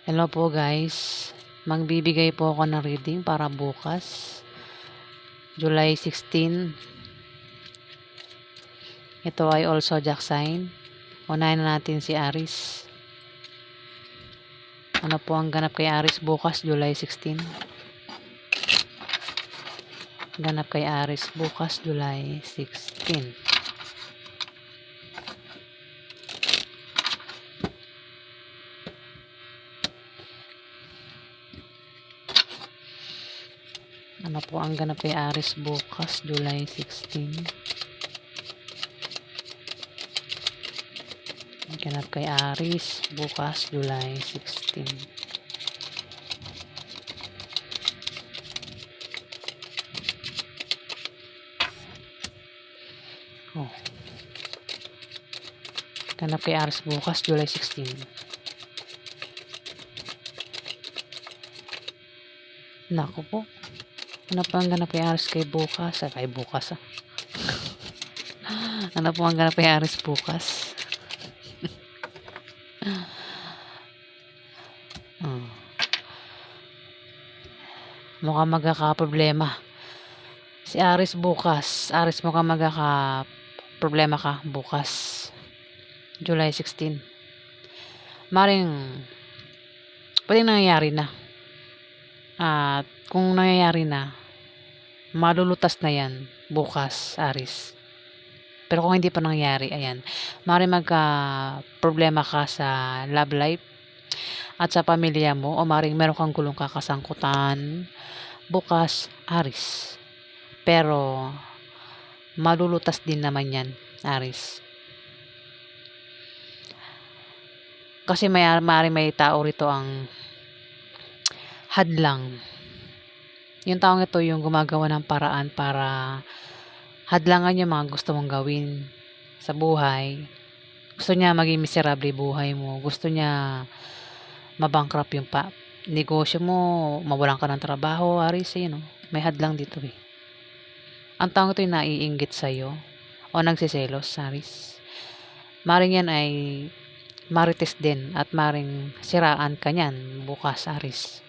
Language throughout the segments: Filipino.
Hello po guys, magbibigay po ako ng reading para bukas, July 16. Ito ay all zodiac sign. Unahin na natin si Aries. Ano po ang ganap kay Aries bukas, July 16? Ganap kay Aries bukas, July 16. Ano po ang ganap kay Aries bukas, July 16? Ganap kay Aries bukas, July 16. Oh. Ganap kay Aries bukas, July 16. Naku po. Ano po ang ganap kay Aries kay bukas? Kay bukas ah. Ano po ang ganap kay Aries bukas? Mukhang magkakaproblema. Si Aries bukas. Aries mukhang magkakaproblema ka bukas. July 16. Maring pwedeng nangyayari na. At kung nangyayari na, malulutas na yan bukas, Aries. Pero kung hindi pa nangyayari, ayan, maring magka-problema ka sa love life at sa pamilya mo, o maring meron kang gulong kakasangkutan bukas, Aries. Pero malulutas din naman yan, Aries. Kasi maaaring may tao rito ang hadlang. Yung taong ito yung gumagawa ng paraan para hadlangan yung mga gusto mong gawin sa buhay. Gusto niya maging miserable buhay mo. Gusto niya mabankrupt yung negosyo mo, mawalan ka ng trabaho, Aries, may hadlang dito eh. Ang taong ito yung naiinggit sa'yo o nagsiselos, Aries. Maring yan ay marites din at maring siraan ka niyan bukas, Aries.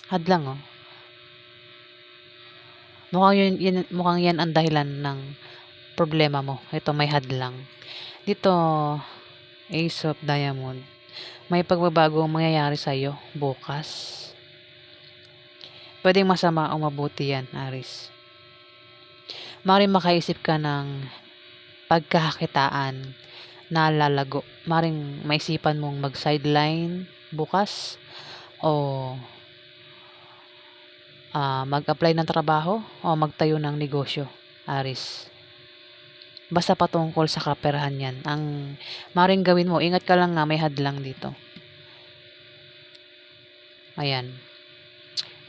Hadlang oh. Mukhang yan ang dahilan ng problema mo. Ito may hadlang. Dito, Ace of Diamond. May pagbabago ang mangyayari sa iyo bukas. Pwedeng masama o mabuti yan, Aries. Maring makaisip ka ng pagkakakitaan na lalago. Maring maisipan mong mag-sideline bukas o mag-apply ng trabaho o magtayo ng negosyo, Aries. Basta patungkol sa kaperahan yan. Ang maring gawin mo, ingat ka lang nga, may hadlang dito. Ayan.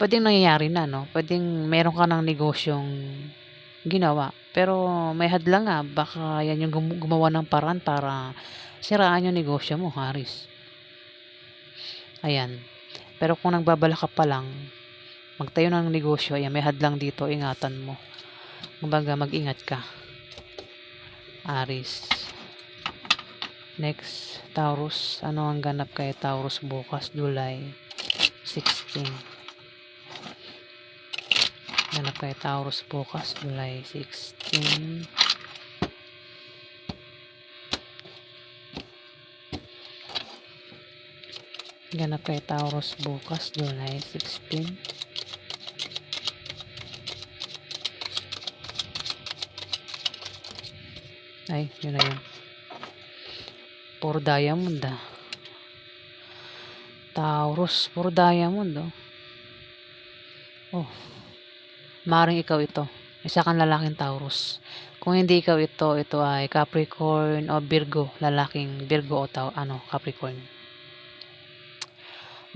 Pwedeng nangyayari na, no? Pwedeng meron ka ng negosyong ginawa. Pero may hadlang nga, baka yan yung gumawa ng paraan para siraan yung negosyo mo, Aries. Ayan. Pero kung nagbabala ka pa lang, magtayo ng negosyo, ayan, may hadlang dito, ingatan mo. Kumbaga, mag-ingat ka, Aries. Next, Taurus. Ano ang ganap kay Taurus bukas, July 16? Ganap kay Taurus bukas, July 16. Ganap kay Taurus bukas, July 16. Ay, yun na yun. Puro diamond ah. Taurus, puro diamond oh. Oh. Maring ikaw ito. Isa kang lalaking Taurus. Kung hindi ikaw ito ay Capricorn o Virgo, lalaking Virgo o Capricorn.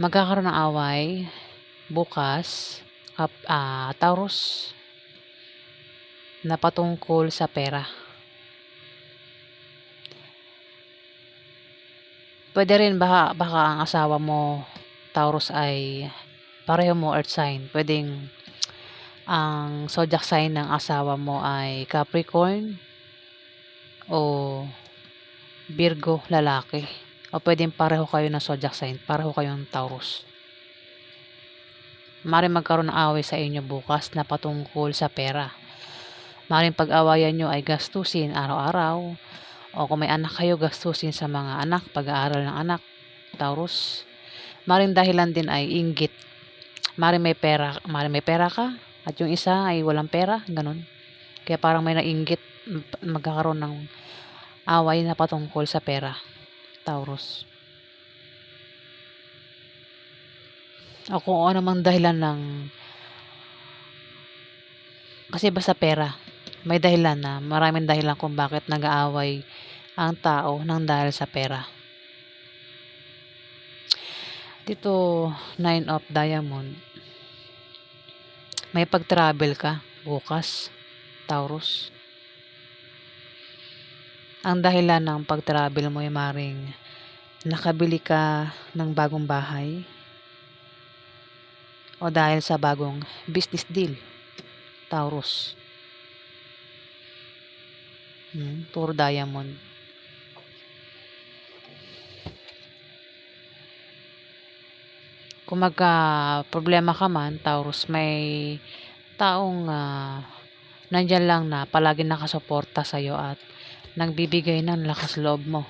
Magkakaroon ng away bukas, Taurus, na patungkol sa pera. Pwede rin baka ang asawa mo, Taurus, ay pareho mo earth sign. Pwedeng ang zodiac sign ng asawa mo ay Capricorn o Virgo, lalaki. O pwedeng pareho kayo ng zodiac sign, pareho kayong Taurus. Maaaring magkaroon ng away sa inyo bukas na patungkol sa pera. Maaaring pag-awayan nyo ay gastusin araw-araw. O kung may anak kayo, gastusin sa mga anak, pag-aaral ng anak, Taurus. Maaaring dahilan din ay inggit. Maaaring may pera ka at yung isa ay walang pera, ganun. Kaya parang may nainggit, magkakaroon ng away na patungkol sa pera, Taurus. O kung ano mang dahilan ng, kasi basta pera, may dahilan na, maraming dahilan kung bakit nag-aaway ang tao nang dahil sa pera. Dito, 9 of Diamond. May pag-travel ka bukas, Taurus. Ang dahilan ng pag-travel mo ay maring nakabili ka ng bagong bahay o dahil sa bagong business deal, Taurus. Puro Diamond. Kung magka-problema ka man, Taurus, may taong nandyan lang na palagi nakasuporta sa'yo at nagbibigay ng lakas loob mo.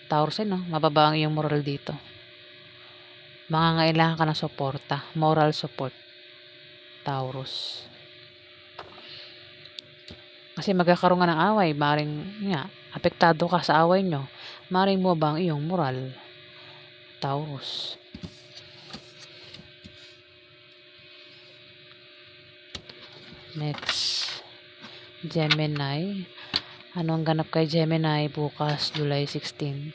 Taurus, no? Mababa ang iyong moral dito. Mangangailangan ka ng suporta, moral support, Taurus. Kasi magkakaroon nga ng away, maring apektado ka sa away nyo, maring mo ba ang iyong moral, Taurus. Next, Gemini. Ano ang ganap kay Gemini bukas, July 16?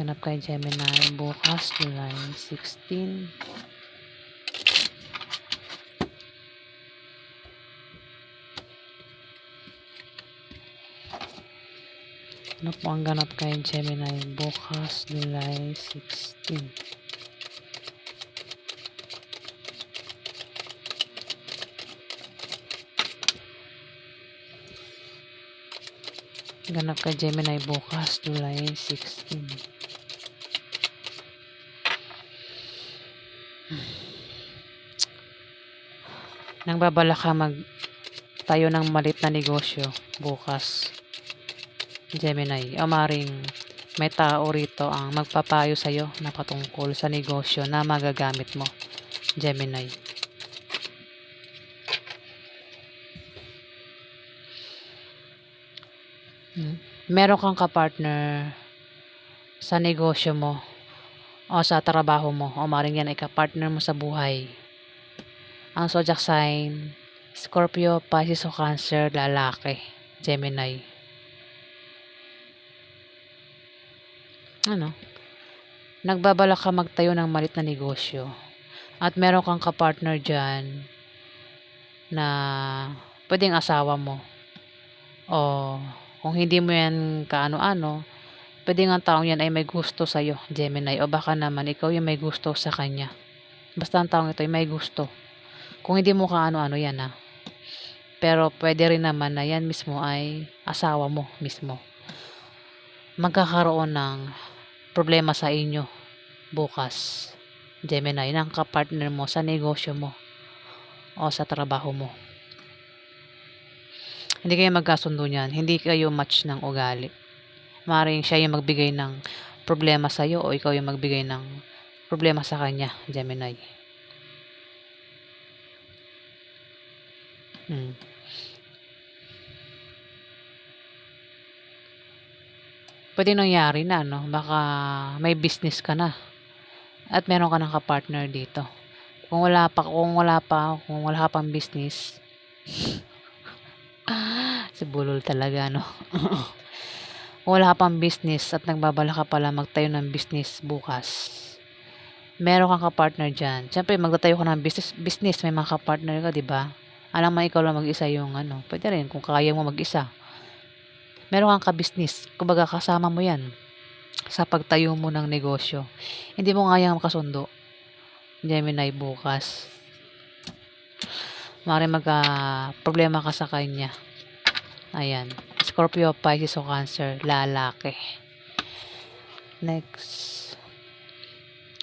Ganap kay Gemini bukas, July 16. Ano po ang ganap kay Gemini bukas, July 16? Ganap kay Gemini bukas, July 16. Nang babala ka tayo ng malit na negosyo bukas, Gemini. O maring may tao rito ang magpapayo sa'yo na patungkol sa negosyo na magagamit mo, Gemini. Meron kang kapartner sa negosyo mo o sa trabaho mo o maring yan ay kapartner mo sa buhay. Ang zodiac sign, Scorpio, Pisces o Cancer, lalaki, Gemini. Nagbabala ka magtayo ng malit na negosyo at meron kang kapartner dyan na pwedeng asawa mo o kung hindi mo yan kaano-ano, pwedeng ang taong yan ay may gusto sa'yo, Gemini, o baka naman ikaw yung may gusto sa kanya. Basta ang taong ito ay may gusto. Kung hindi mo kaano-ano yan pero pwede rin naman na yan mismo ay asawa mo mismo. Magkakaroon ng problema sa inyo bukas, Gemini, ng kapartner mo sa negosyo mo o sa trabaho mo. Hindi kayo magkasundo niyan, hindi kayo match ng ugali. Maaaring siya yung magbigay ng problema sa iyo o ikaw yung magbigay ng problema sa kanya, Gemini. Pwede nangyari na, baka may business ka na at meron ka ng kapartner dito. Kung wala ka pang business, si bulol talaga, Kung wala ka pang business at nagbabala ka pala magtayo ng business bukas, meron kang kapartner dyan. Siyempre, magtatayo ka ng business, may mga kapartner ka, diba? Alam mo, ikaw lang mag-isa yung pwede rin kung kaya mo mag-isa. Meron kang ka-business, kumbaga kasama mo yan sa pagtayo mo ng negosyo. Hindi mo kayang makasundo, Gemini, bukas. Maaaring problema ka sa kanya. Ayan. Scorpio, Pisces o Cancer, lalaki. Next,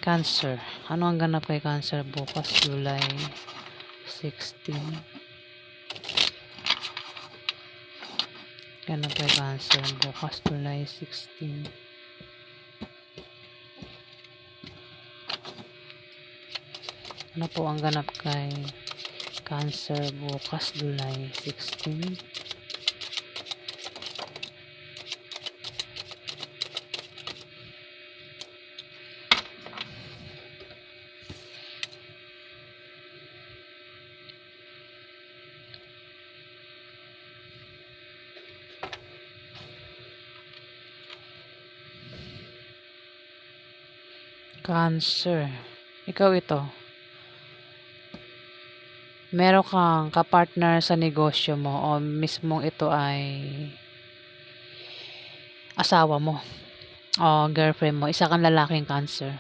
Cancer. Ano ang ganap kay Cancer bukas, July 16? Ganap kay Cancer bukas, July 16. Ano po ang ganap kay Cancer bukas, July 16? Cancer. Ikaw ito. Meron kang kapartner sa negosyo mo o mismong ito ay asawa mo o girlfriend mo. Isa kang lalaking Cancer.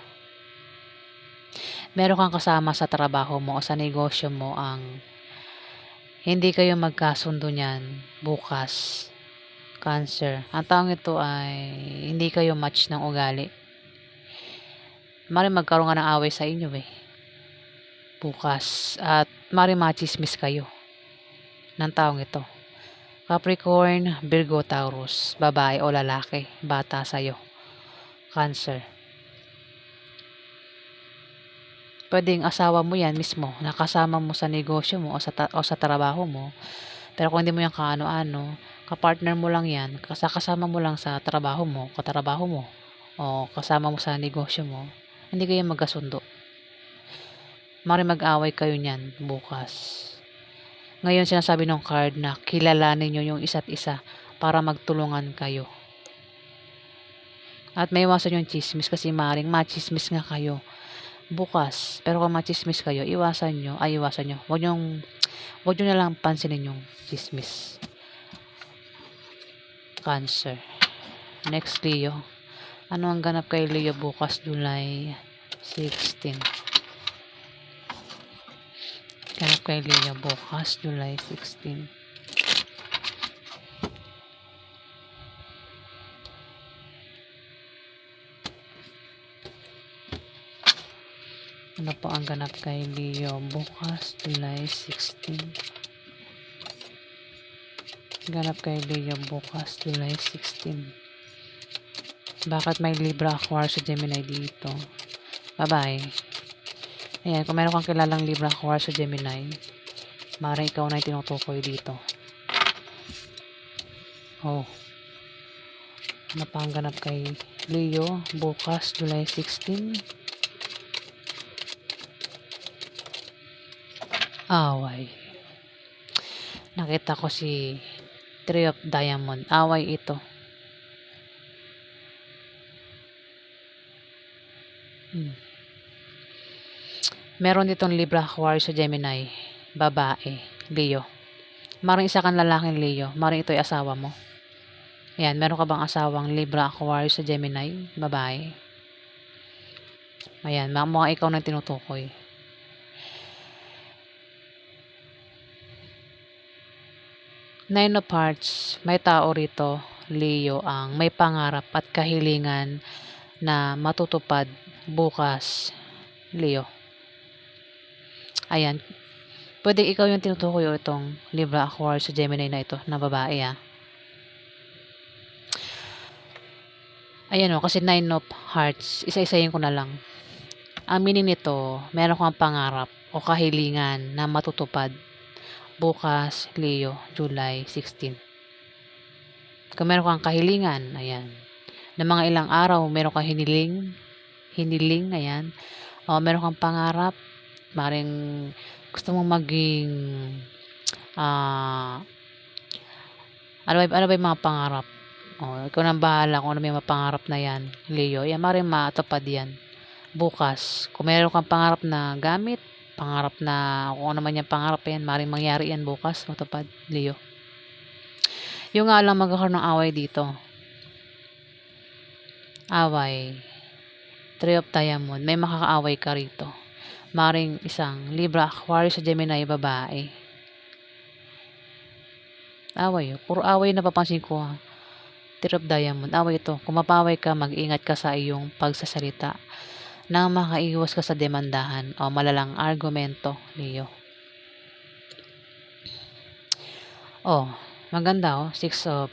Meron kang kasama sa trabaho mo o sa negosyo mo ang hindi kayo magkasundo niyan bukas, Cancer. Ang taong ito ay hindi kayo match ng ugali. Maring magkaroon nga ng away sa inyo bukas. At maring machismis kayo ng taong ito. Capricorn, Virgo, Taurus, babae o lalaki, bata sa'yo, Cancer. Pwedeng asawa mo yan mismo, nakasama mo sa negosyo mo o sa trabaho mo. Pero kung hindi mo yan kaano-ano, kapartner mo lang yan, kasama mo lang sa trabaho mo, katrabaho mo, o kasama mo sa negosyo mo, hindi kayo magkasundo. Maring mag-away kayo niyan bukas. Ngayon sinasabi ng card na kilalanin nyo yung isa't isa para magtulungan kayo. At may iwasan yung chismis kasi maring machismis nga kayo bukas. Pero kung machismis kayo, iwasan nyo. Huwag nyo na lang pansinin yung chismis. Cancer. Next, Leo. Ano ang ganap kay Leo bukas, July 16? Ganap kay Leo bukas, July 16. Ano po ang ganap kay Leo bukas, July 16? Ganap kay Leo bukas, July 16. Bakit may Libra, Aquarius, Gemini dito? Bye-bye. Ayan, kung meron kang kilalang Libra, Aquarius, Gemini, maaaring ikaw na yung tinutukoy dito. Oh. Ano pa ang ganap kay Leo bukas, July 16? Away. Nakita ko si Three of Diamond. Away ito. Meron ditong Libra, Aquarius, Gemini, babae, Leo. Maring isa kang lalaking Leo. Maring ito ay asawa mo. Ayan, meron ka bang asawang Libra, Aquarius, Gemini, babae? Ayan, mga ikaw na tinutukoy. Nine of Hearts, may tao rito, Leo, ang may pangarap at kahilingan na matutupad bukas, Leo. Ayan, pwede ikaw yung tinutukoy o itong Libra, Aquarius, Gemini na ito, na babae Ayan kasi Nine of Hearts, isa-isayin ko na lang. Ang meaning nito, meron kang pangarap o kahilingan na matutupad bukas, Leo, July 16. Kung meron kang kahilingan, ayan, na mga ilang araw, meron kang hiniling, ayan, o meron kang pangarap, maring gusto mong maging, ano ba yung mga pangarap? O, ikaw nang bahala kung ano may mga pangarap na yan, Leo, yan, maring matupad yan bukas. Kung meron kang pangarap na gamit, pangarap na kung ano man yung pangarap yan, maring mangyari yan bukas, matupad, Leo. Yung nga lang magkakaroon ng away dito. Away. Three of Diamond. May makakaaway ka rito. Maring isang Libra, Aquarius, Gemini, babae. Away, puro away na napapansin ko, ha. Three of Diamond, away ito. Kung mapaway ka, mag-ingat ka sa iyong pagsasalita nang makaiwas ka sa demandahan o malalang argumento, Leo. Oh, maganda, Six of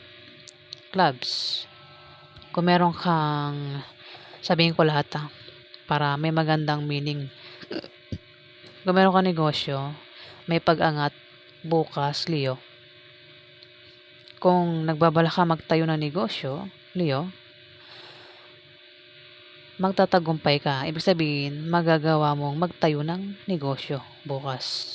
Clubs. Kung meron kang, sabihin ko lahat, para may magandang meaning. Kung meron kang negosyo, may pag-angat bukas, Leo. Kung nagbabala ka magtayo ng negosyo, Leo, magtatagumpay ka. Ibig sabihin, magagawa mong magtayo ng negosyo bukas.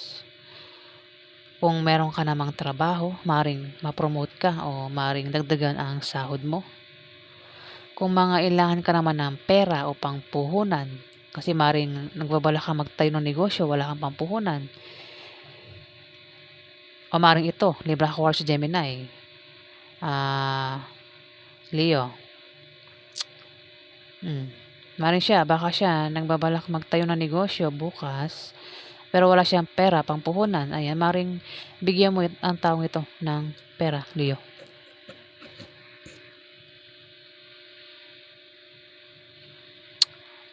Kung meron ka namang trabaho, maring ma-promote ka o maring dagdagan ang sahod mo. Kung mangailangan ka naman ng pera o pangpuhunan, kasi maring nagbabala ka magtayo ng negosyo, wala kang pampuhunan. O maring ito, Libra, Aquarius, Gemini. Leo. Maring siya, baka siya nagbabalak magtayo ng negosyo bukas, pero wala siyang pera, pangpuhunan. Ayan, maring bigyan mo ang taong ito ng pera, Leo.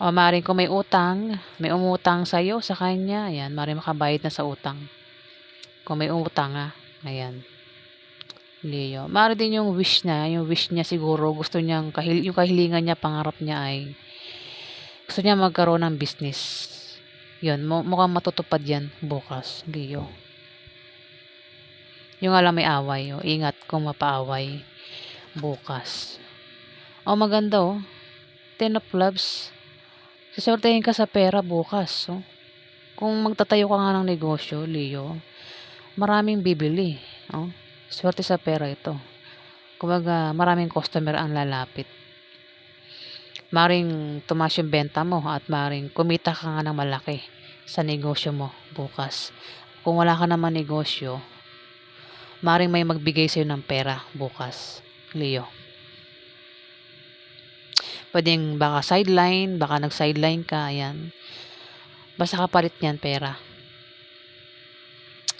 O maring kung may utang, may umutang sa iyo, sa kanya, ayan, maring makabayad na sa utang. Kung may utang, ayan. Leo. Maaari din yung wish niya siguro, gusto niyang, yung kahilingan niya, pangarap niya ay, gusto niya magkaroon ng business. Yun, mukhang matutupad yan bukas, Leo. Yung alam may away, ingat kung mapaaway bukas. Maganda, Ten of Clubs. Sisortehin ka sa pera bukas, Kung magtatayo ka nga ng negosyo, Leo, maraming bibili, Swerte sa pera ito. Kumbaga, maraming customer ang lalapit. Maring tumaas yung benta mo at maring kumita ka nga ng malaki sa negosyo mo bukas. Kung wala ka naman negosyo, maring may magbigay sa'yo ng pera bukas, Leo. Pwedeng baka sideline, baka nag-sideline ka, ayan. Basta kapalit niyan pera.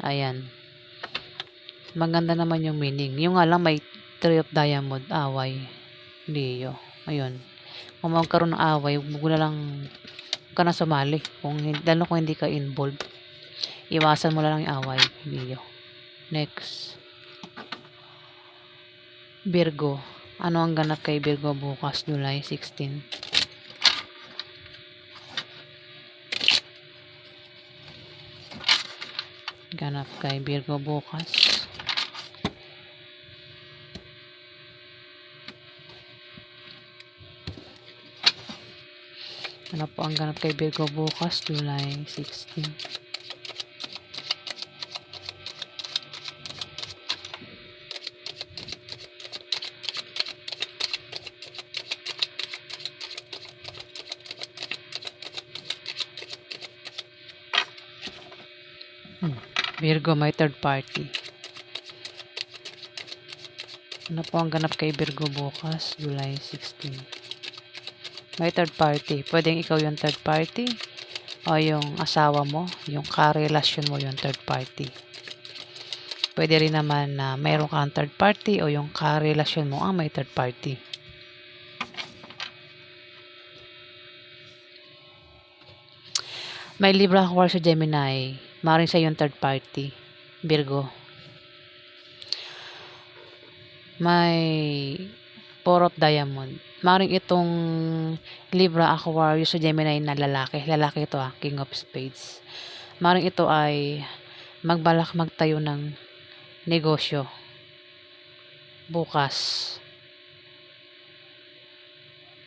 Ayan. Maganda naman yung meaning. Yung nga lang may Three of Diamond, away, Leo. Ayun. Kung magkaroon ng away, huwag mo na lang ka na sumali. Lalo kung hindi ka involved. Iwasan mo na lang yung away, Leo. Next. Virgo. Ano ang ganap kay Virgo bukas, July 16? Ganap kay Virgo bukas. Ano po ang ganap kay Virgo bukas, July 16? Virgo, may third party. Ano po ang ganap kay Virgo bukas, July 16? May third party. Pwedeng ikaw yung third party o yung asawa mo, yung karelasyon mo yung third party. Pwede rin naman na mayroon kang third party o yung karelasyon mo ang may third party. May Libra, Aquarius, Gemini. Maring sa yung third party, Virgo. May Four of Diamond. Maring itong Libra, Aquarius, Gemini na lalaki. Lalaki ito, King of Spades. Maring ito ay magbalak magtayo ng negosyo bukas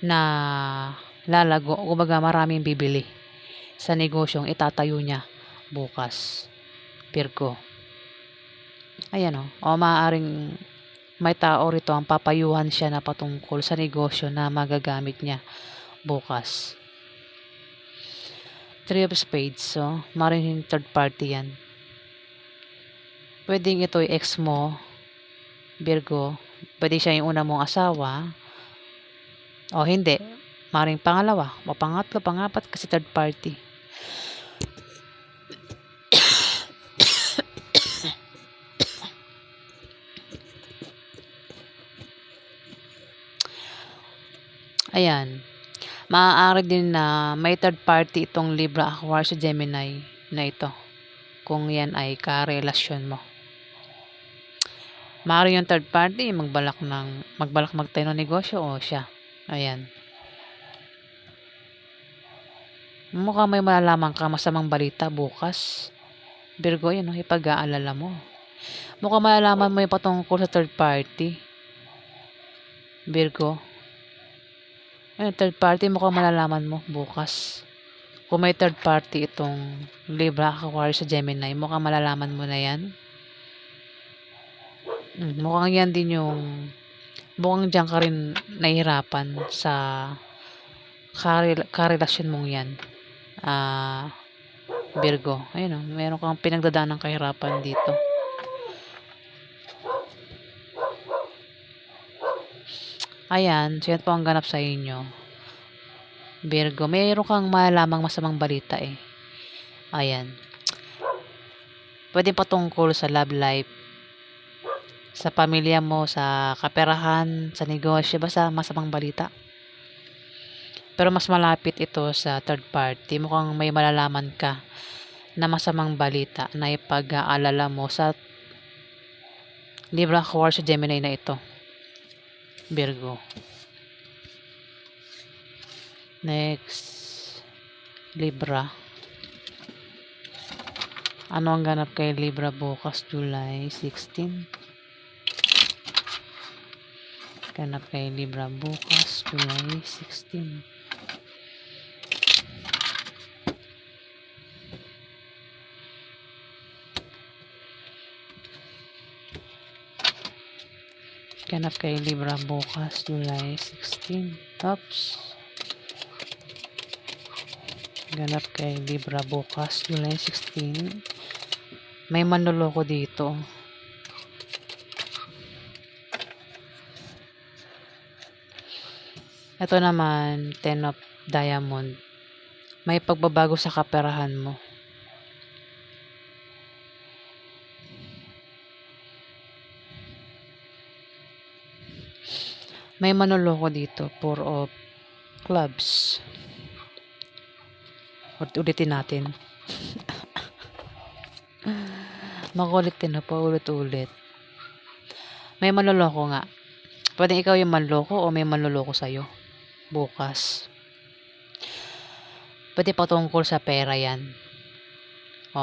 na lalago. Kumbaga maraming bibili sa negosyong itatayo niya bukas, Virgo. Ayan, o maaaring may tao rito ang papayuhan siya na patungkol sa negosyo na magagamit niya bukas. Three of Spades, maring third party yan. Pwedeng ito yung ex mo, Virgo. Pwede siya yung una mong asawa. O hindi, maring pangalawa, o pangatlo, pangapat, kasi third party. Ayan, maaari din na may third party itong Libra, Aquarius, Gemini na ito, kung yan ay karelasyon mo. Maaari yung third party magbalak magtayo ng negosyo o siya. Ayan. Mukhang may malalaman ka masamang balita bukas. Virgo, yun, ipag-aalala mo. Mukhang malalaman mo yung patungkol sa third party. Virgo. Ayun, third party mukhang malalaman mo bukas. Kung may third party itong Libra, Aquarius, sa Gemini, mukhang malalaman mo na yan. Mukhang yan din yung mukhang diyan ka rin nahihirapan sa karelasyon mong yan. Virgo. Ayun, meron kang pinagdadaan ng kahirapan dito. Ayan, so yan po ang ganap sa inyo. Virgo, mayroon kang malalamang masamang balita eh. Ayan. Pwede patungkol sa love life, sa pamilya mo, sa kaperahan, sa negosyo, basta masamang balita. Pero mas malapit ito sa third party. Mukhang may malalaman ka na masamang balita na ipag-aalala mo sa Libra, Aquarius, Gemini na ito. Virgo. Next, Libra. Ano ang ganap kay Libra bukas, July 16? Ganap kay Libra bukas, July 16. Ganap kay Libra bukas, July 16. Oops. Ganap kay Libra bukas, July 16. May manloloko dito. Ito naman, Ten of Diamond. May pagbabago sa kaperahan mo. May manloloko dito, Four of Clubs. Ulitin natin. Makulit din na po, ulit-ulit. May manloloko nga. Pwede ikaw yung manloko o may manloloko sa'yo bukas. Pwede patungkol sa pera yan. O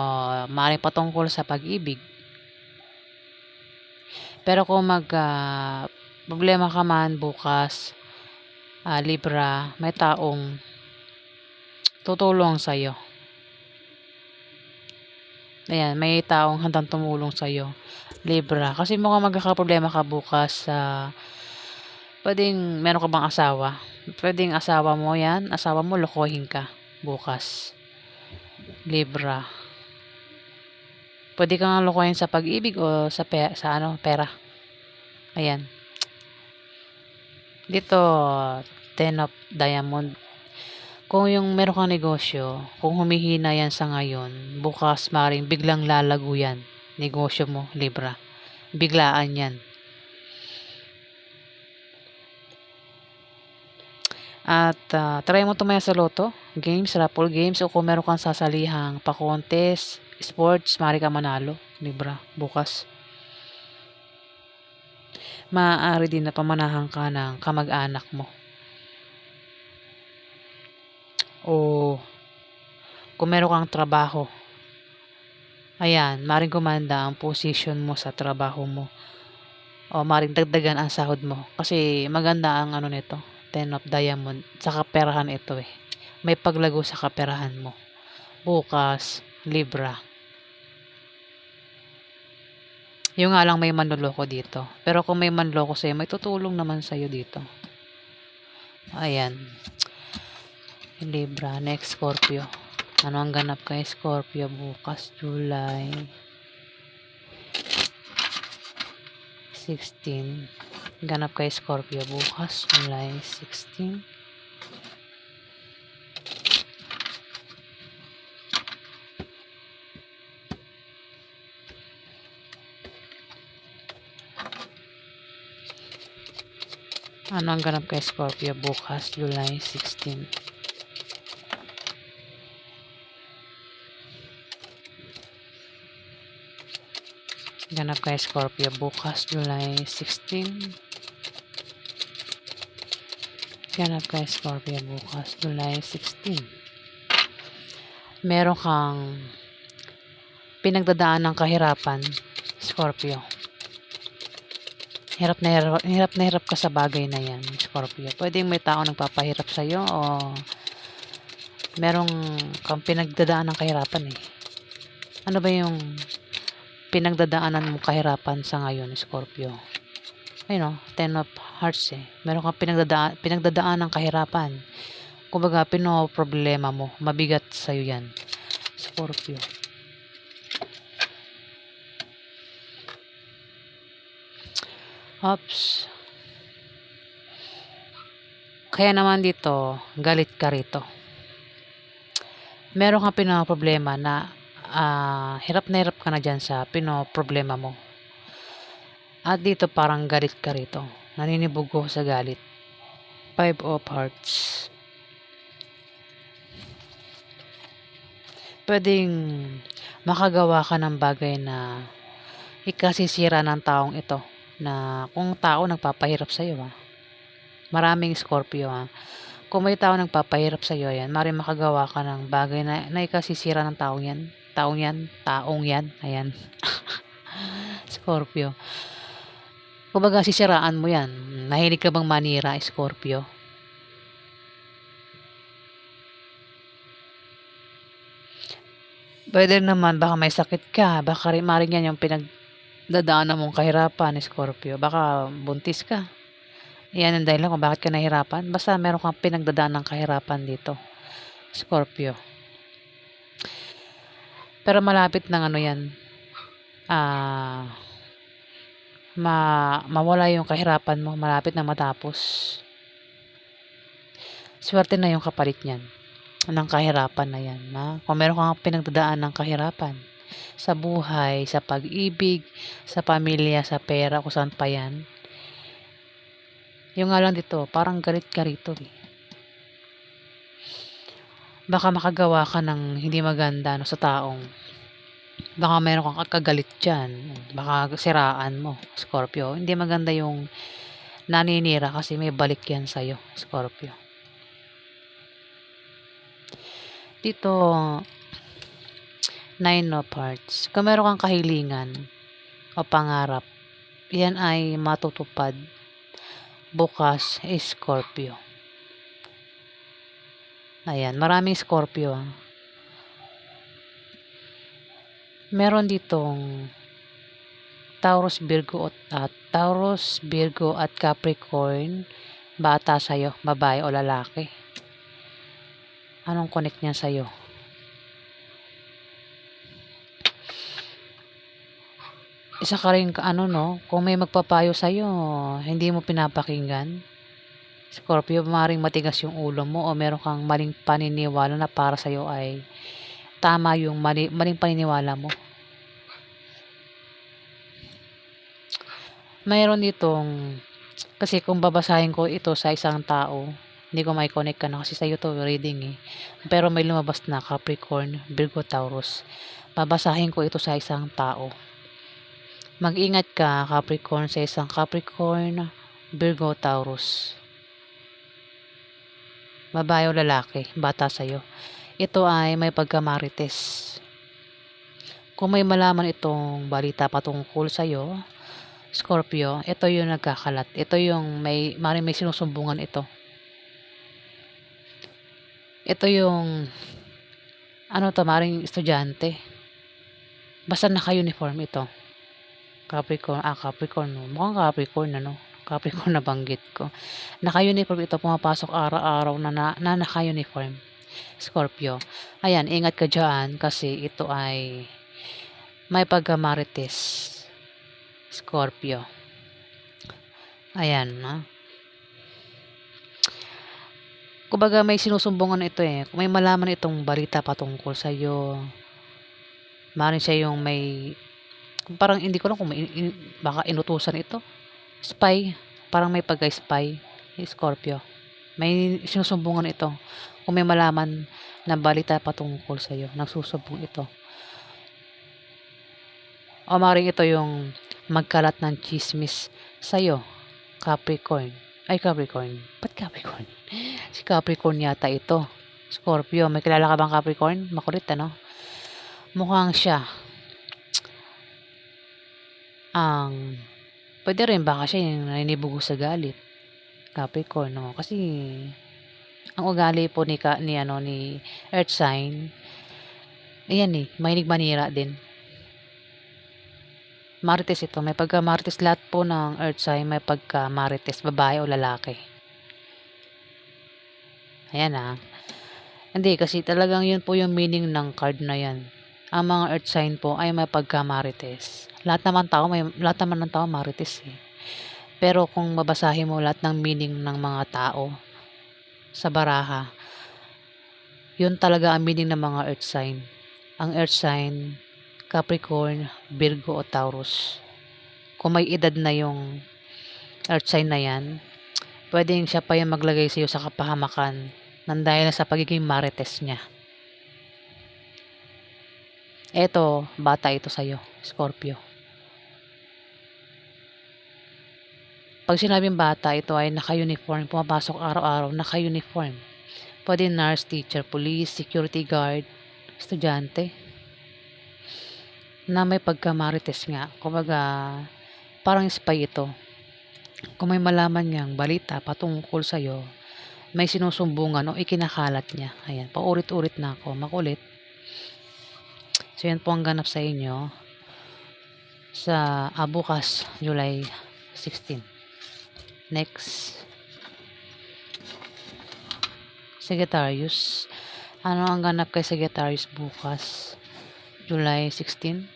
maaaring patungkol sa pag-ibig. Pero kung problema ka man bukas, Libra, may taong tutulong sa'yo. Ayan, may taong handang tumulong sa'yo, Libra. Kasi mukhang magkakaproblema ka bukas sa pwedeng meron ka bang asawa. Pwedeng asawa mo yan, asawa mo lokohin ka bukas, Libra. Pwede kang lokohin sa pag-ibig o sa pera. Ayan. Dito, Ten of Diamond. Kung yung meron kang negosyo, kung humihina yan sa ngayon, bukas maring biglang lalago yan. Negosyo mo, Libra. Biglaan yan. At try mo tumaya sa loto, games, raffle games, o kung meron kang sasalihang pa-contest, sports, maaari ka manalo, Libra, bukas. Maaari din na pamanahan ka ng kamag-anak mo. O kung meron kang trabaho, ayan, maaaring gumanda ang position mo sa trabaho mo. O maaaring dagdagan ang sahod mo. Kasi maganda ang nito, Ten of Diamond. Sa kaperahan ito eh. May paglago sa kaperahan mo. Bukas, Libra. Yung nga lang may manloloko dito. Pero kung may manloloko sa'yo, may tutulong naman sa'yo dito. Ayan. Libra. Next, Scorpio. Ano ang ganap kay Scorpio bukas, July 16. Ganap kay Scorpio bukas, July 16. Ano ang ganap kay Scorpio bukas, July 16? Ganap kay Scorpio bukas, July 16. Ganap kay Scorpio bukas, July 16. Meron kang pinagdadaan ng kahirapan, Scorpio. Hirap na hirap ka sa bagay na yan, Scorpio. Pwedeng may tao nagpapahirap sa'yo o merong kang pinagdadaan ng kahirapan eh. Ano ba yung pinagdadaanan mong kahirapan sa ngayon, Scorpio? Ayun o, 10 of Hearts eh. Meron kang pinagdadaan ng kahirapan. Kumbaga, problema mo. Mabigat sa'yo yan, Scorpio. Oops. Kaya naman dito, galit ka rito. Meron kang problema na hirap na hirap ka na dyan sa problema mo. At dito parang galit ka rito. Naninibugo sa galit. 5 of Hearts. Pwedeng makagawa ka ng bagay na ikasisira ng taong ito. Na kung tao nagpapahirap sa'yo maraming Scorpio kung may tao nagpapahirap sa'yo yan, maaaring makagawa ka ng bagay na ikasisira ng taong yan, ayan. Scorpio, kumbaga sisiraan mo yan. Mahilig ka bang manira, Scorpio? Pwede naman, baka may sakit ka, baka maaaring yan yung dadaanan mong kahirapan, Scorpio. Baka buntis ka. Yan ang dahilan kung bakit ka nahirapan. Basta meron kang pinagdadaan ng kahirapan dito, Scorpio. Pero malapit ng yan. Mawala yung kahirapan mo. Malapit na matapos. Swerte na yung kapalit niyan. Ng kahirapan na yan. Kung meron kang pinagdadaan ng kahirapan sa buhay, sa pag-ibig, sa pamilya, sa pera, kung saan pa yan. Yung nga lang dito, parang galit ka rito eh. Baka makagawa ka ng hindi maganda sa taong. Baka meron kang kagalit dyan. Baka siraan mo, Scorpio. Hindi maganda yung naninira kasi may balik yan sa'yo, Scorpio. Dito, 9 of Hearts. Kung meron kang kahilingan o pangarap, yan ay matutupad bukas, Scorpio. Ayan, maraming Scorpio. Meron ditong Taurus, Virgo at Capricorn. Bata sa'yo, babae o lalaki. Anong connect niya sa'yo? Isa ka rin, kung may magpapayo sa'yo, hindi mo pinapakinggan. Scorpio, maaaring matigas yung ulo mo o meron kang maling paniniwala na para sa'yo ay tama yung maling paniniwala mo. Mayroon ditong, kasi kung babasahin ko ito sa isang tao, hindi ko may connect ka na kasi sa'yo to reading eh. Pero may lumabas na Capricorn, Virgo, Taurus. Babasahin ko ito sa isang tao. Mag-ingat ka, Capricorn, sa isang Capricorn, Virgo, Taurus. Babae o lalaki, bata sa'yo. Ito ay may pagkamarites. Kung may malaman itong balita patungkol sa'yo, Scorpio, ito yung nagkakalat. Ito yung may sinusumbungan ito. Ito yung, maring estudyante. Basta naka-uniform ito. Capricorn, mukhang Capricorn, Capricorn na banggit ko. Naka-uniform ito, pumapasok araw-araw na naka-uniform. Scorpio. Ayan, ingat ka dyan kasi ito ay may pagkamarites. Scorpio. Ayan, kumbaga may sinusumbungan ito eh. Kung may malaman itong balita patungkol sa'yo, maaaring siya yung may, hindi ko lang kung baka inutusan ito. Spy, parang may pagka-spy. Scorpio. May sinusumbungan ito. Kung may malaman na balita patungkol sa'yo, nagsusumbong ito. O maaaring ito yung magkalat ng chismis sa'yo, Capricorn. Ay, Capricorn. Ba't Capricorn? Si Capricorn yata ito. Scorpio. May kilala ka bang Capricorn? Makulit, ano? Mukhang siya. Pwede rin baka siya yung naninibugo sa galit. Capricorn, no? Kasi ang ugali po ni Earth sign, ayan mahilig manira din. Marites ito, may pagka Marites, lahat po ng Earth sign may pagka Marites, babae o lalaki. Ayan Hindi, kasi talagang yun po yung meaning ng card na yan. Ang mga Earth sign po ay may pagka Marites. Lahat naman ng tao Marites Pero kung babasahin mo lahat ng meaning ng mga tao sa baraha, yun talaga ang meaning ng mga earth sign. Ang earth sign, Capricorn, Virgo o Taurus. Kung may edad na yung earth sign na yan, pwedeng siya pa yung maglagay sa iyo sa kapahamakan nang dahil sa pagiging marites niya. Eto, bata ito sa iyo, Scorpio. Pag sinabing bata, ito ay naka-uniform, pumapasok araw-araw, naka-uniform. Pwede nurse, teacher, police, security guard, estudyante. Na may pagka-marites nga. Kumbaga, parang spy ito. Kung may malaman niyang balita patungkol sa'yo, may sinusumbungan o ikinakalat niya. Ayan, paulit-ulit na ako. Makulit. So, yan po ang ganap sa inyo sa bukas, July 16. Next. Sagittarius. Ano ang ganap kay Sagittarius bukas, July 16?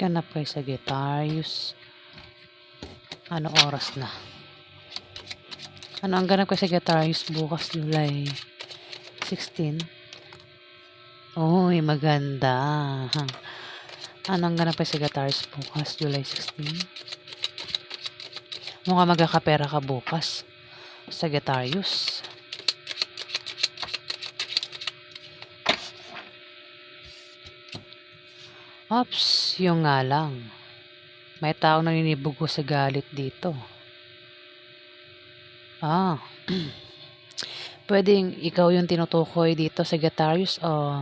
Ganap kay Sagittarius. Ano oras na? Ano ang ganap kay Sagittarius bukas, July 16? Uy, maganda. Ano ang ganap kay Sagittarius bukas, July 16? Mukhang magkakapera ka bukas, Sagittarius. Ops, yung nga lang. May taong naninibugo sa galit dito. Pwedeng ikaw yung tinutukoy dito, Sagittarius, o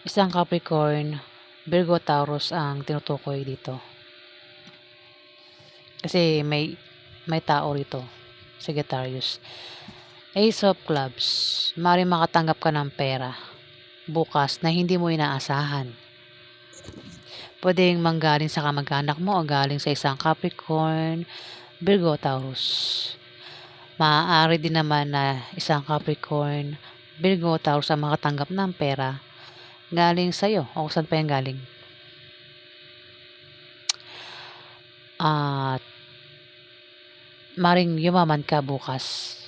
isang Capricorn, Virgo, Taurus ang tinutukoy dito. Kasi may tao rito, Sagittarius. Ace of Clubs, maaaring makatanggap ka ng pera bukas na hindi mo inaasahan. Pwedeng manggaling sa kamag-anak mo o galing sa isang Capricorn, Virgo, Taurus. Maaari din naman na isang Capricorn, Virgo, Taurus ang makatanggap ng pera galing sa'yo o saan pa yan galing. At maring yumaman ka bukas.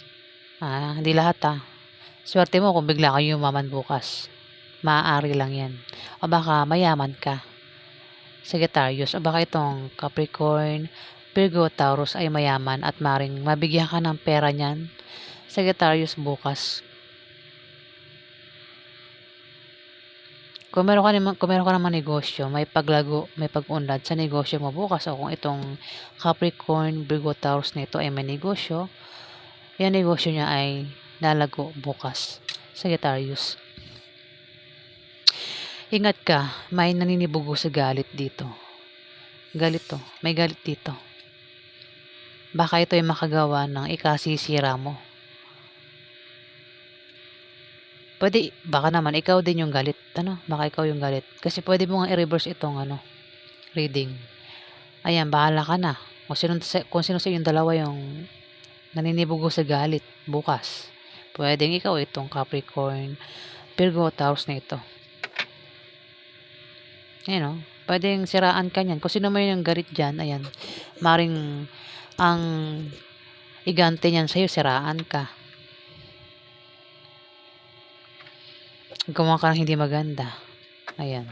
Hindi lahat Swerte mo kung bigla kang yumaman bukas. Maaari lang yan. O baka mayaman ka, Sagittarius. O baka itong Capricorn, Virgo, Taurus ay mayaman at maring mabigyan ka ng pera niyan, Sagittarius, bukas. Kung meron ka naman negosyo, may paglago, may pag-unlad sa negosyo mo bukas, o kung itong Capricorn, Virgo, Taurus na ito ay may negosyo, yung negosyo niya ay lalago bukas, Sagittarius. Ingat ka, may naninibugo sa galit dito. May galit dito. Baka ito ay makagawa ng ikasisira mo. Baka naman ikaw din yung galit. Baka ikaw yung galit. Kasi pwede mo nga i-reverse itong reading. Ayan, bahala ka na. Kung sino sa yung dalawa yung naninibugo sa galit bukas. Pwedeng ikaw itong Capricorn, Virgo, Taurus na ito. Pwedeng siraan ka niyan. Kung sino man yung galit dyan, ayan, maring Ang igante niyan sa'yo, siraan ka. Gumawa ka ng hindi maganda. Ayan.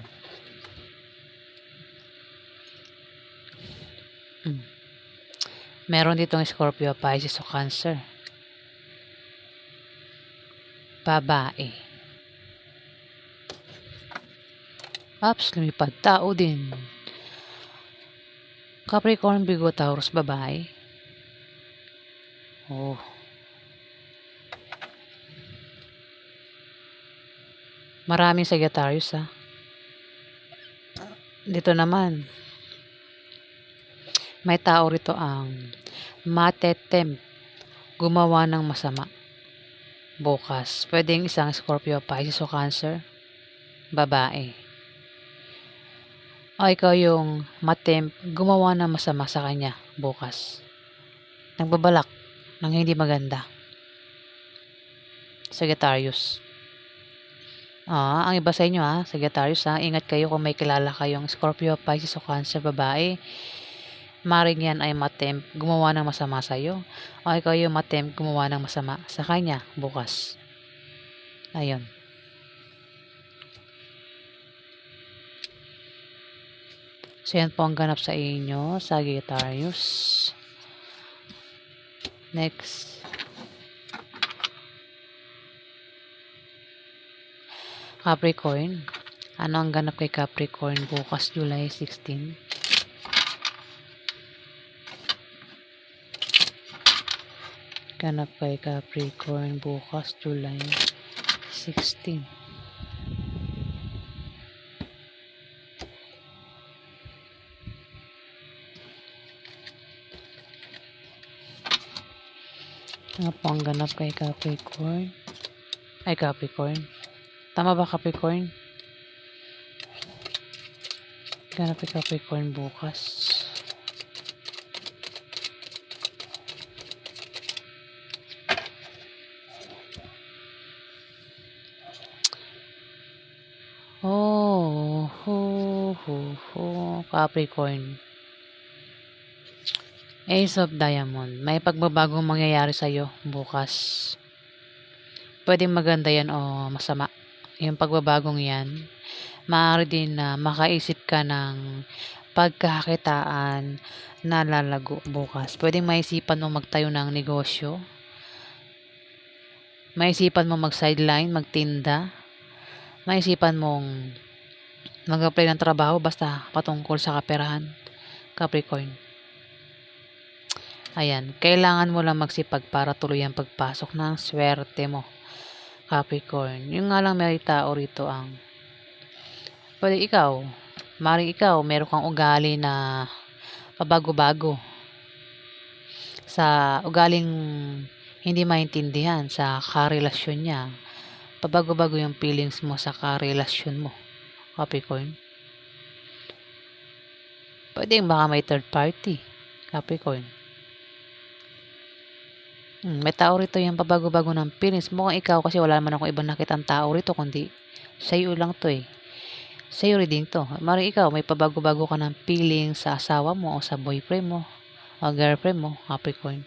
Meron ditong Scorpio, Pisces o Cancer. Babae. Ups, lumipad. Tao din. Capricorn, Virgo, Taurus, babae. Oh. Maraming Sagittarius ha. Dito naman, may tao rito ang matetempt gumawa ng masama bukas. Pwedeng isang Scorpio, Pisces o Cancer, babae. O ikaw yung matempt gumawa ng masama sa kanya bukas. Nagbabalak ng hindi maganda. Sagittarius. Ang iba sa inyo Sagittarius ingat kayo kung may kilala kayong Scorpio, Pisces o Cancer, babae. Maring yan ay matempt gumawa ng masama sa'yo. O ikaw yung matempt gumawa ng masama sa kanya bukas. Ayun. So yan po ang ganap sa inyo, Sagittarius. Next. Capricorn. Ano ang ganap kay Capricorn bukas, July 16? Ganap kay Capricorn bukas, July 16. Ano po ang ganap kay Capricorn? Ay, Capricorn. Tama ba, Capricorn? Ganap kay Capricorn bukas. Capricorn. Ace of Diamond. May pagbabagong mangyayari sa'yo bukas. Pwedeng maganda yan o masama. Yung pagbabagong yan, maaari din na makaisip ka ng pagkakakitaan na lalago bukas. Pwedeng maisipan mo magtayo ng negosyo. Maisipan mo mag-sideline, magtinda. Maisipan mong mag-apply ng trabaho basta patungkol sa kaperahan, Capricorn. Ayan, kailangan mo lang magsipag para tuloy ang pagpasok ng swerte mo, Capricorn. Yung nga lang may tao rito ang pwede maring ikaw, meron kang ugali na pabago-bago. Sa ugaling hindi maintindihan sa karelasyon niya, pabago-bago yung feelings mo sa karelasyon mo, Capricorn. Pwedeng baka may third party, Capricorn. May tao rito yung pabago-bago ng feelings. Mukhang ikaw kasi wala naman ako ibang nakitang tao rito kundi sa'yo lang to eh. Sa'yo reading to. Maring ikaw may pabago-bago ka ng feelings sa asawa mo o sa boyfriend mo o girlfriend mo, Capricorn.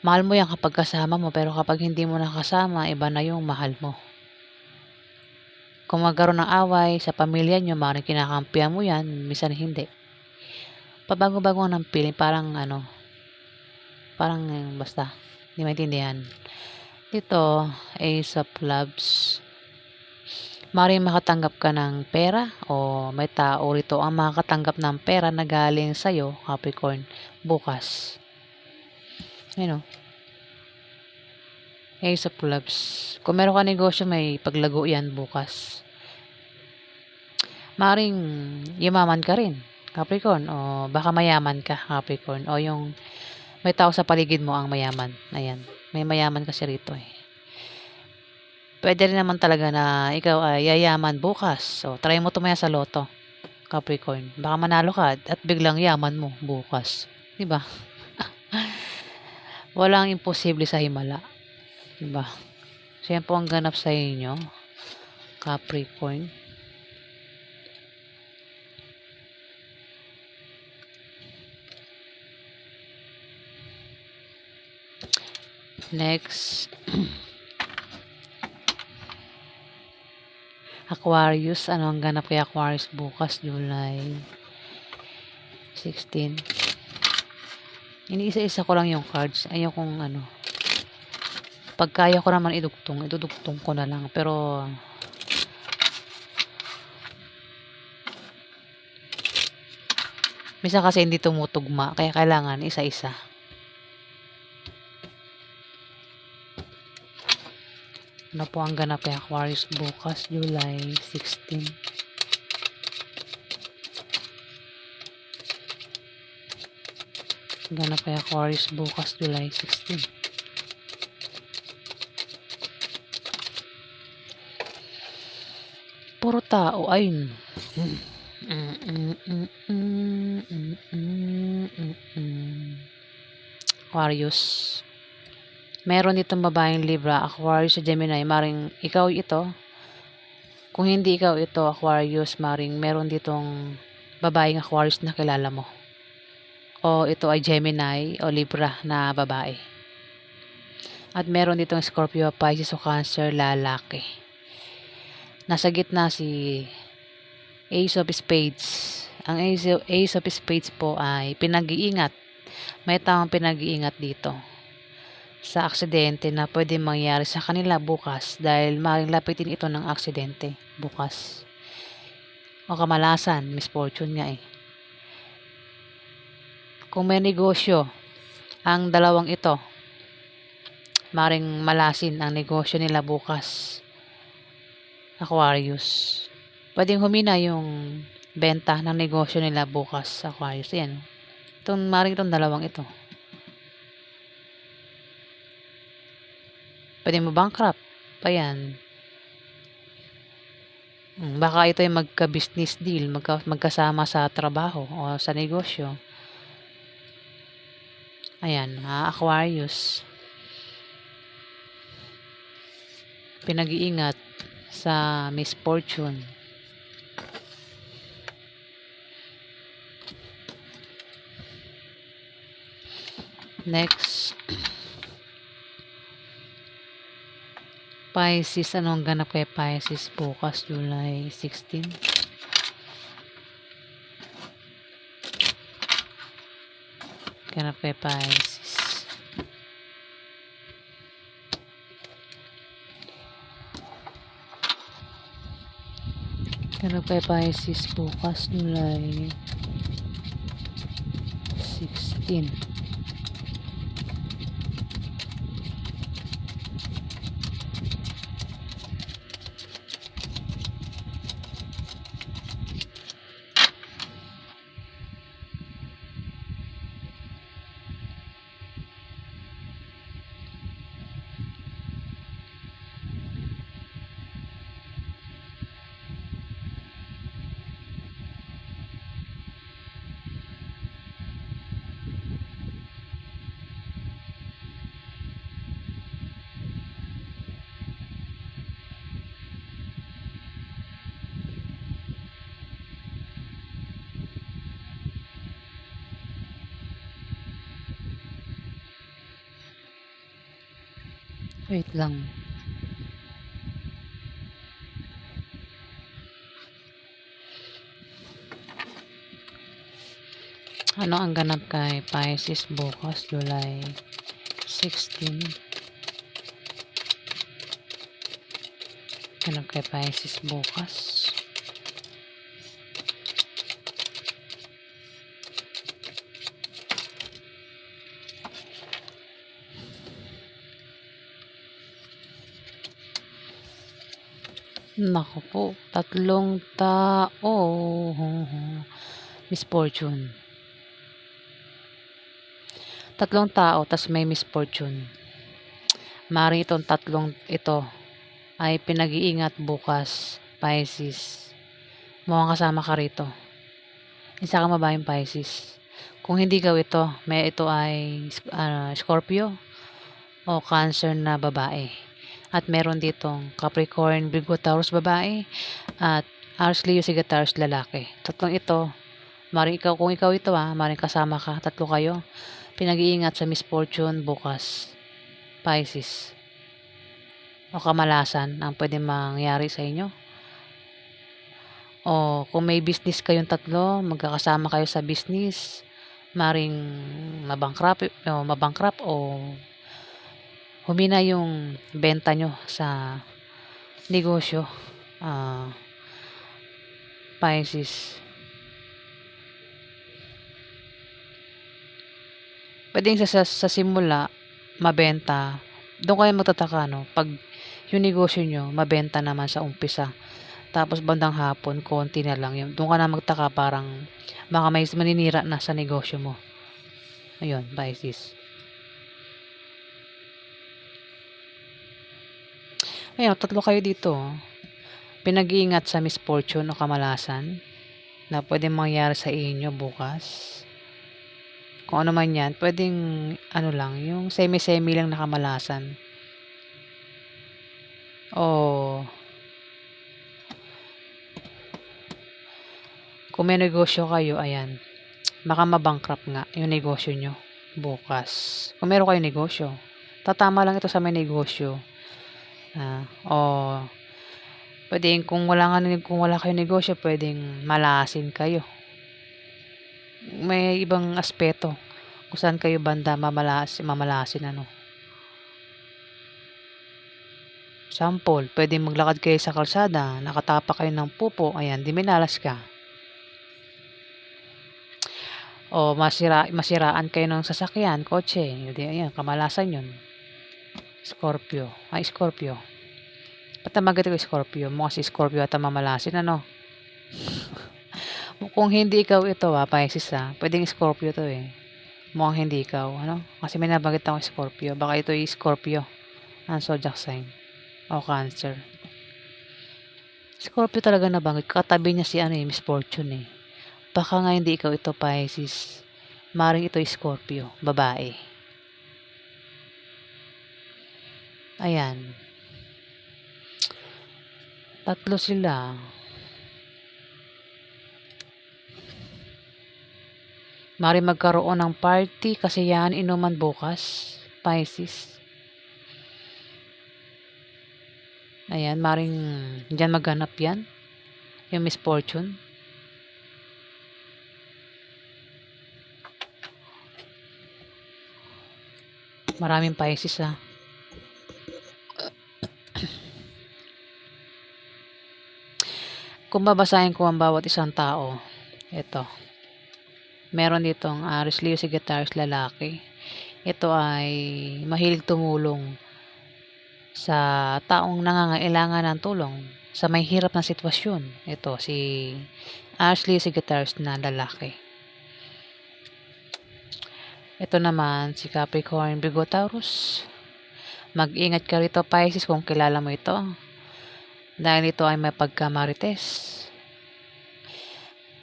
Mahal mo yan kapag kasama mo, pero kapag hindi mo nakasama, iba na yung mahal mo. Kung magkaroon ng away sa pamilya nyo, maring kinakampihan mo yan, minsan hindi. Pabago-bago ng feeling, parang basta, hindi maintindihan. Dito, Ace of Clubs. Maring makatanggap ka ng pera o may tao rito ang makakatanggap ng pera na galing sa'yo, Capricorn, bukas. Ace of Clubs. Kung meron ka negosyo, may paglago yan bukas. Maring yumaman ka rin, Capricorn, o baka mayaman ka, Capricorn, o yung may tao sa paligid mo ang mayaman. Ayan, may mayaman kasi rito eh. Pwede rin naman talaga na ikaw ay yayaman bukas. So, try mo tumaya sa loto, Capricorn. Baka manalo ka at biglang yaman mo bukas. Diba? Walang imposible sa himala. Diba? So, yan po ang ganap sa inyo, Capricorn. Next, Aquarius. Ano ang ganap kay Aquarius bukas, July 16. Iniisa-isa ko lang yung cards. Ayokong ano. Pag kaya ko naman idudugtong ko na lang. Pero, misa kasi hindi tumutugma. Kaya kailangan isa-isa. Ano po ang ganap kay Aquarius bukas, July 16. Ganap kay Aquarius bukas, July 16. Puro tao, ayun. Aquarius. Meron ditong babaeng Libra, Aquarius sa Gemini, maring ikaw ito. Kung hindi ikaw ito, Aquarius, maring meron ditong babaeng Aquarius na kilala mo. O ito ay Gemini o Libra na babae. At meron ditong Scorpio, Pisces o Cancer, lalaki. Nasa gitna si Ace of Spades. Ang Ace of Spades po ay pinag-iingat. May tamang pinag-iingat dito sa aksidente na pwede mangyari sa kanila bukas dahil maaaring lapitin ito ng aksidente bukas. O kamalasan, misfortune nga eh. Kung may negosyo, ang dalawang ito, maaaring malasin ang negosyo nila bukas. Aquarius. Pwedeng humina yung benta ng negosyo nila bukas, Aquarius. Yan. Maaaring itong dalawang ito. Pwede mo bankrupt. Ayan. Baka ito ay magka-business deal, magkasama sa trabaho o sa negosyo. Ayan, Aquarius. Pinag-iingat sa misfortune. Next, Pisces. Anong ganap kay Pisces bukas, July 16? Ganap kay Pisces. Ganap kay Pisces bukas, July 16. Wait lang. Ano ang ganap kay Pisces bukas, July 16? Ganap kay Pisces bukas. Naku po, 3 tao. Misfortune. 3 tao, tas may misfortune. Maaaring itong 3 ito ay pinag-iingat bukas, Pisces. Mukhang kasama ka rito. Isa kang babaeng Pisces. Kung hindi ikaw ito, ito ay Scorpio o Cancer na babae. At meron ditong Capricorn, Virgo, Taurus babae at Aries, Leo, Sagittarius lalaki. 3 ito, maaaring ikaw, kung ikaw ito maaaring kasama ka, 3 kayo. Pinag-iingat sa misfortune bukas. Pisces, o kamalasan ang pwede mangyari sa inyo. O kung may business kayong tatlo, magkakasama kayo sa business, maring mabankrupt o humina yung benta nyo sa negosyo. Pisces, pwedeng sa simula mabenta, doon kayo magtataka, no, pag yung negosyo nyo mabenta naman sa umpisa, tapos bandang hapon konti na lang, yun doon ka na magtaka, parang baka may maninira na sa negosyo mo. Ayun, Pisces. Ayun, tatlo kayo dito. Pinag-iingat sa misfortune o kamalasan na pwedeng mangyari sa inyo bukas. Kung ano man yan, pwedeng ano lang, yung semi-semi lang na kamalasan. O kung may negosyo kayo, ayan, baka mabankrupt nga yung negosyo nyo bukas. Kung meron kayong negosyo, tatama lang ito sa may negosyo. O pwedeng kung wala kayong negosyo, pwedeng malasin kayo. May ibang aspeto kung saan kayo banda mamalasin, ano. Sample, pwedeng maglakad kayo sa kalsada, nakatapak kayo ng pupo, ayan, di minalas ka. O masiraan kayo ng sasakyan, kotse, di, ayan, kamalasan yun. Scorpio. Ba't naman ko Scorpio? Mukha si Scorpio at mamalasin, ano. Kung hindi ikaw ito, Pisces, pwedeng Scorpio to eh. Mukhang hindi ikaw, ano? Kasi may nabanggit ako Scorpio. Baka ito ay Scorpio ang zodiac sign o Cancer. Scorpio talaga nabanggit. Katabi niya si Miss Fortune eh. Baka nga hindi ikaw ito, Pisces. Maring ito ay Scorpio, babae. Ayan. Tatlo sila. Mari magkaroon ng party, kasi yan, inuman bukas, Pisces. Ayan, maring dyan maghanap yan, yung Miss Fortune. Maraming Pisces Kung babasahin ko ang bawat isang tao, ito. Meron ditong Aries, Leo, Sagittarius, lalaki. Ito ay mahilig tumulong sa taong nangangailangan ng tulong sa may hirap na sitwasyon. Ito, si Aries, Leo, Sagittarius na lalaki. Ito naman, si Capricorn, Virgo, Taurus. Mag-ingat ka rito, Pisces, kung kilala mo ito. Dahil ito ay may pagkamarites.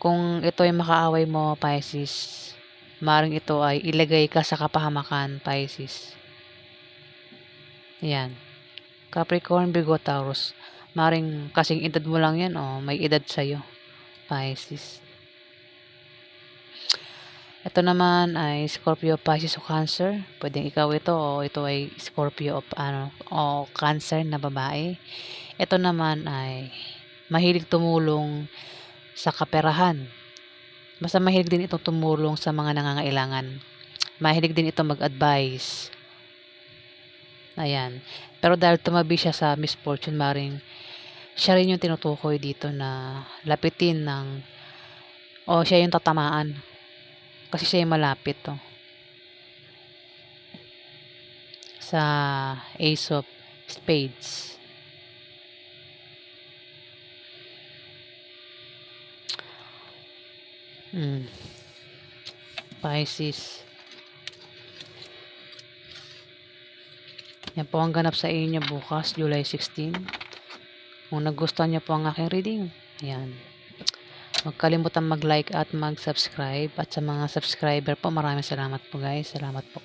Kung ito ay makaaway mo, Pisces, maring ito ay ilagay ka sa kapahamakan, Pisces. Yan. Capricorn, Virgo, Taurus. Maring kasing edad mo lang yan, may edad sa'yo, Pisces. Ito naman ay Scorpio, Pisces o Cancer. Pwedeng ikaw ito o ito ay Scorpio o Cancer na babae. Ito naman ay mahilig tumulong sa kaperahan. Basta mahilig din itong tumulong sa mga nangangailangan. Mahilig din ito mag-advise. Ayan. Pero dahil tumabi siya sa Miss Fortune, maring siya rin yung tinutukoy dito na lapitin siya yung tatamaan. Kasi siya yung malapit sa Ace of Spades. Pisces. Yan po ang ganap sa inyo bukas, July 16. Kung nagustuhan niyo po ang aking reading, ayan. Huwag kalimutan mag-like at mag-subscribe. At sa mga subscriber po, maraming salamat po guys. Salamat po.